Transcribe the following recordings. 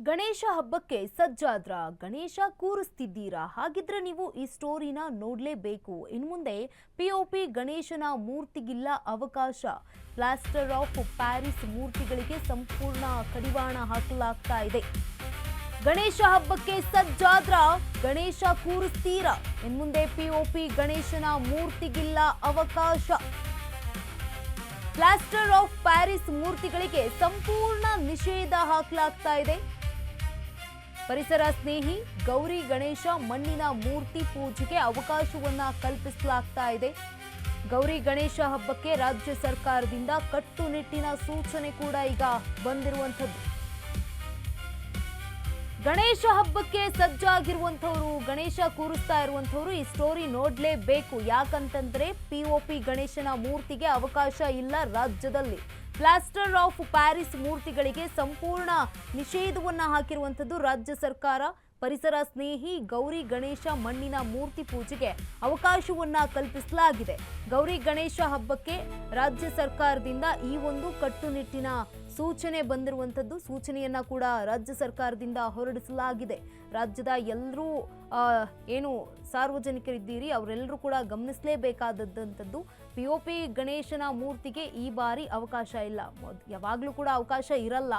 ಗಣೇಶ ಹಬ್ಬಕ್ಕೆ ಸಜ್ಜಾದ್ರ ಗಣೇಶ ಕೂರಿಸ್ತಿದ್ದೀರಾ? ಹಾಗಿದ್ರೆ ನೀವು ಈ ಸ್ಟೋರಿನ ನೋಡಲೇಬೇಕು. ಇನ್ನು ಮುಂದೆ ಪಿಒಪಿ ಗಣೇಶನ ಮೂರ್ತಿಗಿಲ್ಲ ಅವಕಾಶ. ಪ್ಲಾಸ್ಟರ್ ಆಫ್ ಪ್ಯಾರಿಸ್ ಮೂರ್ತಿಗಳಿಗೆ ಸಂಪೂರ್ಣ ಕಡಿವಾಣ ಹಾಕಲಾಗ್ತಾ ಇದೆ. ಗಣೇಶ ಹಬ್ಬಕ್ಕೆ ಸಜ್ಜಾದ್ರ ಗಣೇಶ ಕೂರಿಸ್ತೀರಾ? ಇನ್ನು ಮುಂದೆ ಪಿಒಪಿ ಗಣೇಶನ ಮೂರ್ತಿಗಿಲ್ಲ ಅವಕಾಶ. ಪ್ಲಾಸ್ಟರ್ ಆಫ್ ಪ್ಯಾರಿಸ್ ಮೂರ್ತಿಗಳಿಗೆ ಸಂಪೂರ್ಣ ನಿಷೇಧ ಹಾಕಲಾಗ್ತಾ ಇದೆ. ಪರಿಸರ ಸ್ನೇಹಿ ಗೌರಿ ಗಣೇಶ ಮಣ್ಣಿನ ಮೂರ್ತಿ ಪೂಜೆಗೆ ಅವಕಾಶವನ್ನ ಕಲ್ಪಿಸಲಾಗ್ತಾ ಇದೆ. ಗೌರಿ ಗಣೇಶ ಹಬ್ಬಕ್ಕೆ ರಾಜ್ಯ ಸರ್ಕಾರದಿಂದ ಕಟ್ಟುನಿಟ್ಟಿನ ಸೂಚನೆ ಕೂಡ ಈಗ ಬಂದಿರುವಂಥದ್ದು. ಗಣೇಶ ಹಬ್ಬಕ್ಕೆ ಸಜ್ಜಾಗಿರುವಂಥವ್ರು, ಗಣೇಶ ಕೂರಿಸ್ತಾ ಇರುವಂಥವ್ರು ಈ ಸ್ಟೋರಿ ನೋಡ್ಲೇಬೇಕು. ಯಾಕಂತಂದ್ರೆ ಪಿಒಪಿ ಗಣೇಶನ ಮೂರ್ತಿಗೆ ಅವಕಾಶ ಇಲ್ಲ ರಾಜ್ಯದಲ್ಲಿ. ಪ್ಲಾಸ್ಟರ್ ಆಫ್ ಪ್ಯಾರಿಸ್ ಮೂರ್ತಿಗಳಿಗೆ ಸಂಪೂರ್ಣ ನಿಷೇಧವನ್ನ ಹಾಕಿರುವಂಥದ್ದು ರಾಜ್ಯ ಸರ್ಕಾರ. ಪರಿಸರ ಸ್ನೇಹಿ ಗೌರಿ ಗಣೇಶ ಮಣ್ಣಿನ ಮೂರ್ತಿ ಪೂಜೆಗೆ ಅವಕಾಶವನ್ನ ಕಲ್ಪಿಸಲಾಗಿದೆ. ಗೌರಿ ಗಣೇಶ ಹಬ್ಬಕ್ಕೆ ರಾಜ್ಯ ಸರ್ಕಾರದಿಂದ ಈ ಒಂದು ಕಟ್ಟುನಿಟ್ಟಿನ ಸೂಚನೆ ಬಂದಿರುವಂಥದ್ದು. ಸೂಚನೆಯನ್ನ ಕೂಡ ರಾಜ್ಯ ಸರ್ಕಾರದಿಂದ ಹೊರಡಿಸಲಾಗಿದೆ. ರಾಜ್ಯದ ಎಲ್ಲರೂ ಏನು ಸಾರ್ವಜನಿಕರಿದ್ದೀರಿ ಅವರೆಲ್ಲರೂ ಕೂಡ ಗಮನಿಸಲೇಬೇಕಾದಂಥದ್ದು. ಪಿಒಪಿ ಗಣೇಶನ ಮೂರ್ತಿಗೆ ಈ ಬಾರಿ ಅವಕಾಶ ಇಲ್ಲ, ಯಾವಾಗಲೂ ಕೂಡ ಅವಕಾಶ ಇರಲ್ಲ.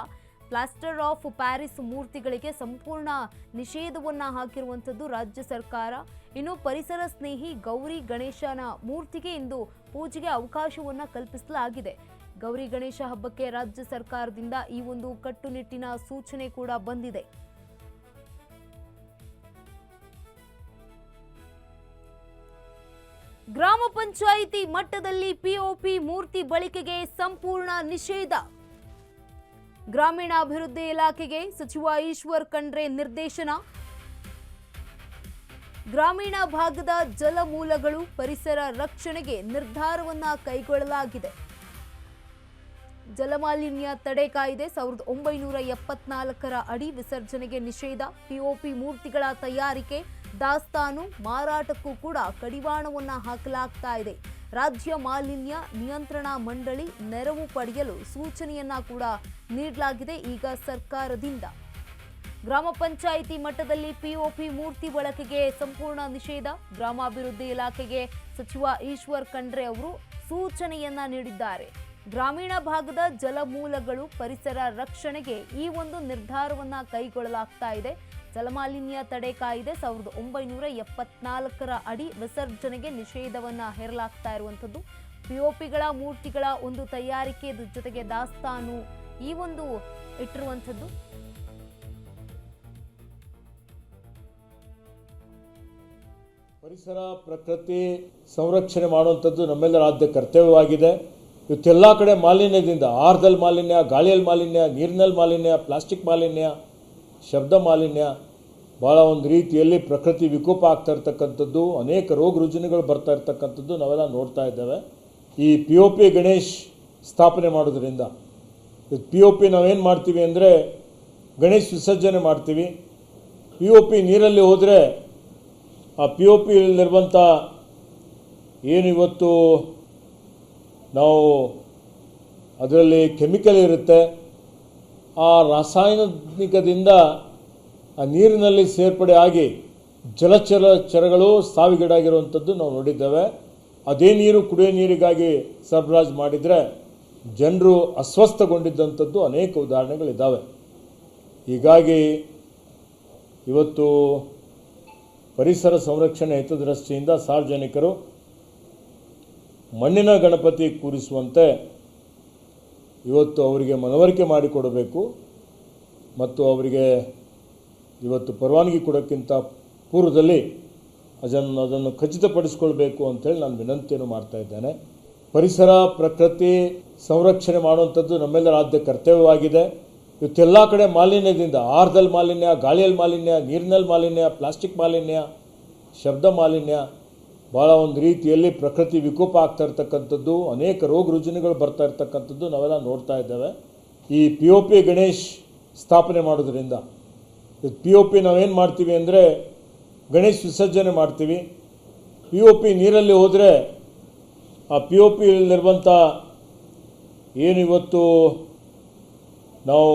ಪ್ಲಾಸ್ಟರ್ ಆಫ್ ಪ್ಯಾರಿಸ್ ಮೂರ್ತಿಗಳಿಗೆ ಸಂಪೂರ್ಣ ನಿಷೇಧವನ್ನ ಹಾಕಿರುವಂಥದ್ದು ರಾಜ್ಯ ಸರ್ಕಾರ. ಇನ್ನು ಪರಿಸರ ಸ್ನೇಹಿ ಗೌರಿ ಗಣೇಶನ ಮೂರ್ತಿಗೆ ಇಂದು ಪೂಜೆಗೆ ಅವಕಾಶವನ್ನ ಕಲ್ಪಿಸಲಾಗಿದೆ. ಗೌರಿ ಗಣೇಶ ಹಬ್ಬಕ್ಕೆ ರಾಜ್ಯ ಸರ್ಕಾರದಿಂದ ಈ ಒಂದು ಕಟ್ಟುನಿಟ್ಟಿನ ಸೂಚನೆ ಕೂಡ ಬಂದಿದೆ. ಗ್ರಾಮ ಪಂಚಾಯಿತಿ ಮಟ್ಟದಲ್ಲಿ ಪಿಒಪಿ ಮೂರ್ತಿ ಬಳಕೆಗೆ ಸಂಪೂರ್ಣ ನಿಷೇಧ. ಗ್ರಾಮೀಣಾಭಿವೃದ್ಧಿ ಇಲಾಖೆಗೆ ಸಚಿವ ಈಶ್ವರ್ ಖಂಡ್ರೆ ನಿರ್ದೇಶನ. ಗ್ರಾಮೀಣ ಭಾಗದ ಜಲಮೂಲಗಳು ಪರಿಸರ ರಕ್ಷಣೆಗೆ ನಿರ್ಧಾರವನ್ನ ಕೈಗೊಳ್ಳಲಾಗಿದೆ. ಜಲಮಾಲಿನ್ಯ ತಡೆ ಕಾಯ್ದೆ 1974 ಅಡಿ ವಿಸರ್ಜನೆಗೆ ನಿಷೇಧ. ಪಿಒಪಿ ಮೂರ್ತಿಗಳ ತಯಾರಿಕೆ, ದಾಸ್ತಾನು, ಮಾರಾಟಕ್ಕೂ ಕೂಡ ಕಡಿವಾಣವನ್ನ ಹಾಕಲಾಗ್ತಾ ಇದೆ. ರಾಜ್ಯ ಮಾಲಿನ್ಯ ನಿಯಂತ್ರಣ ಮಂಡಳಿ ನೆರವು ಪಡೆಯಲು ಸೂಚನೆಯನ್ನ ಕೂಡ ನೀಡಲಾಗಿದೆ ಈಗ ಸರ್ಕಾರದಿಂದ. ಗ್ರಾಮ ಪಂಚಾಯಿತಿ ಮಟ್ಟದಲ್ಲಿ ಪಿಒಪಿ ಮೂರ್ತಿ ಬಳಕೆಗೆ ಸಂಪೂರ್ಣ ನಿಷೇಧ. ಗ್ರಾಮಾಭಿವೃದ್ಧಿ ಇಲಾಖೆಗೆ ಸಚಿವ ಈಶ್ವರ್ ಖಂಡ್ರೆ ಅವರು ಸೂಚನೆಯನ್ನ ನೀಡಿದ್ದಾರೆ. ಗ್ರಾಮೀಣ ಭಾಗದ ಜಲಮೂಲಗಳು ಪರಿಸರ ರಕ್ಷಣೆಗೆ ಈ ಒಂದು ನಿರ್ಧಾರವನ್ನ ಕೈಗೊಳ್ಳಲಾಗ್ತಾ ಇದೆ. ಜಲಮಾಲಿನ್ಯ ತಡೆ ಕಾಯ್ದೆ 1974 ಅಡಿ ವಿಸರ್ಜನೆಗೆ ನಿಷೇಧವನ್ನ ಹೇರಲಾಗ್ತಾ ಇರುವಂಥದ್ದು. ಪಿಒಪಿಗಳ ಮೂರ್ತಿಗಳ ಒಂದು ತಯಾರಿಕೆ ಜೊತೆಗೆ ದಾಸ್ತಾನು ಈ ಒಂದು ಇಟ್ಟಿರುವಂಥದ್ದು. ಪರಿಸರ ಪ್ರಕೃತಿ ಸಂರಕ್ಷಣೆ ಮಾಡುವಂಥದ್ದು ನಮ್ಮೆಲ್ಲರ ಆದ್ಯ ಕರ್ತವ್ಯವಾಗಿದೆ. ಇವತ್ತೆಲ್ಲ ಕಡೆ ಮಾಲಿನ್ಯದಿಂದ, ಆಹಾರದಲ್ಲಿ ಮಾಲಿನ್ಯ, ಗಾಳಿಯಲ್ಲಿ ಮಾಲಿನ್ಯ, ನೀರಿನಲ್ಲಿ ಮಾಲಿನ್ಯ, ಪ್ಲಾಸ್ಟಿಕ್ ಮಾಲಿನ್ಯ, ಶಬ್ದ ಮಾಲಿನ್ಯ, ಭಾಳ ಒಂದು ರೀತಿಯಲ್ಲಿ ಪ್ರಕೃತಿ ವಿಕೋಪ ಆಗ್ತಾ ಇರ್ತಕ್ಕಂಥದ್ದು, ಅನೇಕ ರೋಗ ರುಜಿನಗಳು ಬರ್ತಾ ಇರ್ತಕ್ಕಂಥದ್ದು ನಾವೆಲ್ಲ ನೋಡ್ತಾ ಇದ್ದೇವೆ. ಈ ಪಿಒಪಿ ಗಣೇಶ್ ಸ್ಥಾಪನೆ ಮಾಡೋದ್ರಿಂದ ಪಿಒಪಿ ನಾವೇನು ಮಾಡ್ತೀವಿ ಅಂದರೆ ಗಣೇಶ್ ವಿಸರ್ಜನೆ ಮಾಡ್ತೀವಿ. ಪಿಒಪಿ ನೀರಲ್ಲಿ ಹೋದರೆ ಆ ಪಿಒಪಿಯಲ್ಲಿರುವಂಥ ಏನು ಇವತ್ತು ನಾವು ಅದರಲ್ಲಿ ಕೆಮಿಕಲ್ ಇರುತ್ತೆ, ಆ ರಾಸಾಯನಿಕದಿಂದ ಆ ನೀರಿನಲ್ಲಿ ಸೇರ್ಪಡೆ ಆಗಿ ಜಲಚರಗಳು ಸಾವಿಗೀಡಾಗಿರುವಂಥದ್ದು ನಾವು ನೋಡಿದ್ದೇವೆ. ಅದೇ ನೀರು ಕುಡಿಯೋ ನೀರಿಗಾಗಿ ಸರಬರಾಜು ಮಾಡಿದರೆ ಜನರು ಅಸ್ವಸ್ಥಗೊಂಡಿದ್ದಂಥದ್ದು ಅನೇಕ ಉದಾಹರಣೆಗಳಿದ್ದಾವೆ. ಹೀಗಾಗಿ ಇವತ್ತು ಪರಿಸರ ಸಂರಕ್ಷಣೆ ಹಿತದೃಷ್ಟಿಯಿಂದ ಸಾರ್ವಜನಿಕರು ಮಣ್ಣಿನ ಗಣಪತಿ ಕೂರಿಸುವಂತೆ ಇವತ್ತು ಅವರಿಗೆ ಮನವರಿಕೆ ಮಾಡಿಕೊಡಬೇಕು ಮತ್ತು ಅವರಿಗೆ ಇವತ್ತು ಪರವಾನಗಿ ಕೊಡೋಕ್ಕಿಂತ ಪೂರ್ವದಲ್ಲಿ ಅದನ್ನು ಖಚಿತಪಡಿಸಿಕೊಳ್ಬೇಕು ಅಂತೇಳಿ ನಾನು ವಿನಂತಿಯನ್ನು ಮಾಡ್ತಾ ಇದ್ದೇನೆ. ಪರಿಸರ ಪ್ರಕೃತಿ ಸಂರಕ್ಷಣೆ ಮಾಡುವಂಥದ್ದು ನಮ್ಮೆಲ್ಲರ ಆದ್ಯ ಕರ್ತವ್ಯವಾಗಿದೆ. ಇವತ್ತೆಲ್ಲ ಕಡೆ ಮಾಲಿನ್ಯದಿಂದ, ಆಹಾರದಲ್ಲಿ ಮಾಲಿನ್ಯ, ಗಾಳಿಯಲ್ಲಿ ಮಾಲಿನ್ಯ, ನೀರಿನಲ್ಲಿ ಮಾಲಿನ್ಯ, ಪ್ಲಾಸ್ಟಿಕ್ ಮಾಲಿನ್ಯ, ಶಬ್ದ ಮಾಲಿನ್ಯ, ಭಾಳ ಒಂದು ರೀತಿಯಲ್ಲಿ ಪ್ರಕೃತಿ ವಿಕೋಪ ಆಗ್ತಾ ಇರ್ತಕ್ಕಂಥದ್ದು, ಅನೇಕ ರೋಗ ರುಜಿನಗಳು ಬರ್ತಾ ಇರ್ತಕ್ಕಂಥದ್ದು ನಾವೆಲ್ಲ ನೋಡ್ತಾ ಇದ್ದೇವೆ. ಈ ಪಿಒಪಿ ಗಣೇಶ್ ಸ್ಥಾಪನೆ ಮಾಡೋದ್ರಿಂದ ಪಿಒಪಿ ನಾವೇನು ಮಾಡ್ತೀವಿ ಅಂದರೆ ಗಣೇಶ್ ವಿಸರ್ಜನೆ ಮಾಡ್ತೀವಿ. ಪಿಒಪಿ ನೀರಲ್ಲಿ ಹೋದರೆ ಆ ಪಿಒಪಿಯಲ್ಲಿರುವಂಥ ಏನು ಇವತ್ತು ನಾವು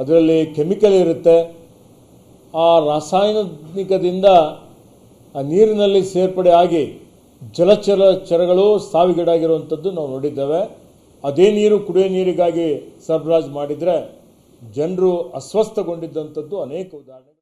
ಅದರಲ್ಲಿ ಕೆಮಿಕಲ್ ಇರುತ್ತೆ. ಆ ರಾಸಾಯನಿಕದಿಂದ ಆ ನೀರಿನಲ್ಲಿ ಸೇರ್ಪಡೆ ಆಗಿ ಜಲಚರಗಳು ಸಾವಿಗೀಡಾಗಿರುವಂಥದ್ದು ನಾವು ನೋಡಿದ್ದೇವೆ. ಅದೇ ನೀರು ಕುಡಿಯೋ ನೀರಿಗಾಗಿ ಸರಬರಾಜು ಮಾಡಿದರೆ ಜನರು ಅಸ್ವಸ್ಥಗೊಂಡಿದ್ದಂಥದ್ದು ಅನೇಕ ಉದಾಹರಣೆ.